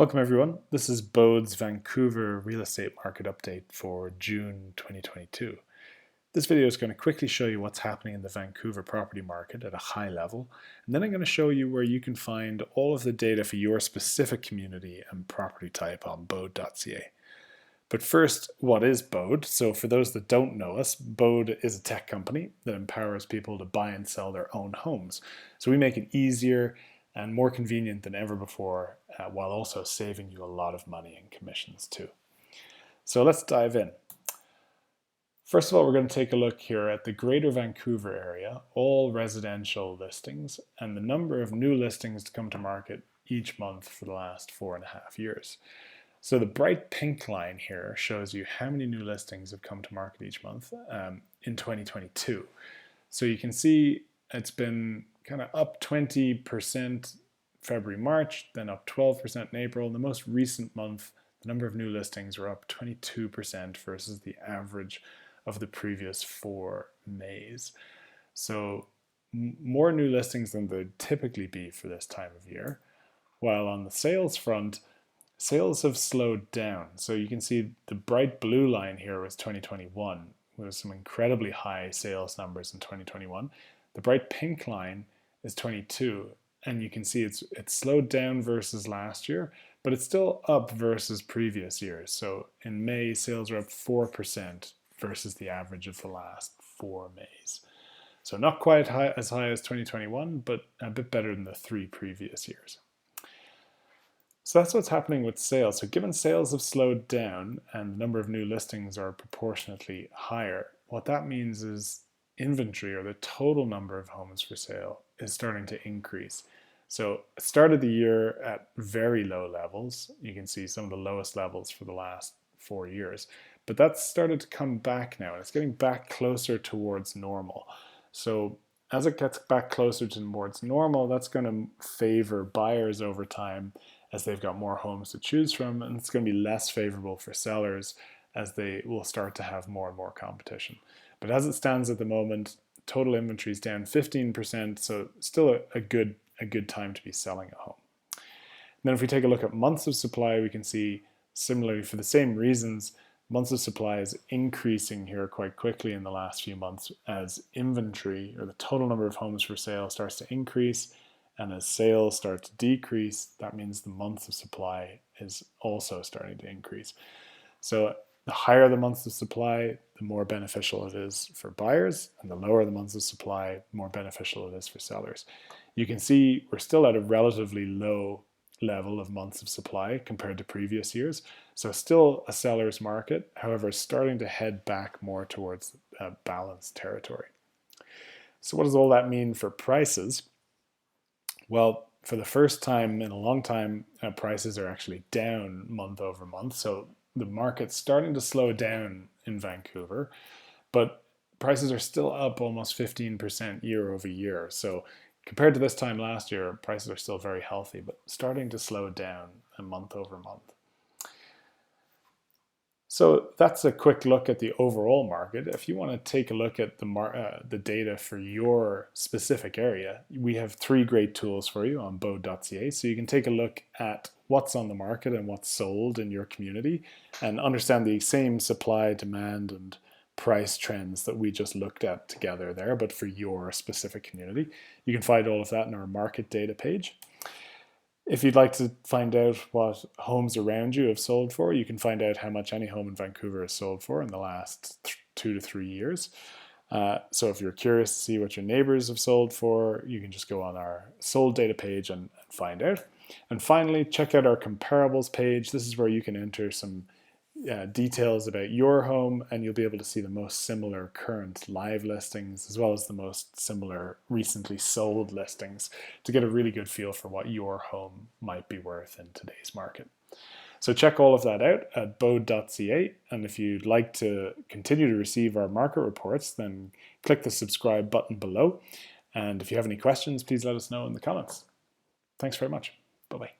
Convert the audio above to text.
Welcome everyone. This is Bōde's Vancouver real estate market update for June 2022. This video is going to quickly show you what's happening in the Vancouver property market at a high level, and then I'm going to show you where you can find all of the data for your specific community and property type on Bōde.ca. But first, what is Bōde? So for those that don't know us, Bōde is a tech company that empowers people to buy and sell their own homes. So we make it easier and more convenient than ever before, while also saving you a lot of money in commissions too. So let's dive in. First of all, we're going to take a look here at the Greater Vancouver area, all residential listings, and the number of new listings to come to market each month for the last 4.5 years. So the bright pink line here shows you how many new listings have come to market each month in 2022. So you can see it's been kind of up 20% February, March, then up 12% in April. In the most recent month, the number of new listings were up 22% versus the average of the previous 4 Mays. So more new listings than there'd typically be for this time of year. While on the sales front, sales have slowed down. So you can see the bright blue line here was 2021, with some incredibly high sales numbers in 2021. The bright pink line is 22, and you can see it's slowed down versus last year, but it's still up versus previous years. So in May, sales are up 4% versus the average of the last 4 Mays. So not quite as high as 2021, but a bit better than the 3 previous years. So that's what's happening with sales. So given sales have slowed down and the number of new listings are proportionately higher, what that means is inventory, or the total number of homes for sale, is starting to increase. So it started the year at very low levels. You can see some of the lowest levels for the last 4 years, but that's started to come back now, and it's getting back closer towards normal. So as it gets back closer towards normal, that's going to favor buyers over time as they've got more homes to choose from, and it's going to be less favorable for sellers as they will start to have more and more competition. But as it stands at the moment, total inventory is down 15%, so still a good time to be selling a home. And then if we take a look at months of supply, we can see similarly, for the same reasons, months of supply is increasing here quite quickly in the last few months as inventory, or the total number of homes for sale, starts to increase, and as sales start to decrease, that means the months of supply is also starting to increase. So the higher the months of supply, the more beneficial it is for buyers, and the lower the months of supply, the more beneficial it is for sellers. You can see we're still at a relatively low level of months of supply compared to previous years. So still a seller's market, however, starting to head back more towards balanced territory. So what does all that mean for prices? Well, for the first time in a long time, prices are actually down month over month. So the market's starting to slow down in Vancouver, but prices are still up almost 15% year over year. So compared to this time last year, prices are still very healthy, but starting to slow down a month over month. So that's a quick look at the overall market. If you want to take a look at the data for your specific area, we have 3 great tools for you on Bōde.ca. So you can take a look at what's on the market and what's sold in your community and understand the same supply, demand, and price trends that we just looked at together there, but for your specific community. You can find all of that in our market data page. If you'd like to find out what homes around you have sold for, you can find out how much any home in Vancouver has sold for in the last 2 to 3 years. So if you're curious to see what your neighbors have sold for, you can just go on our sold data page and find out. And finally, check out our comparables page. This is where you can enter some details about your home, and you'll be able to see the most similar current live listings as well as the most similar recently sold listings to get a really good feel for what your home might be worth in today's market. So check all of that out at Bōde.ca, and if you'd like to continue to receive our market reports, then click the subscribe button below. And if you have any questions, please let us know in the comments. Thanks very much. Bye-bye.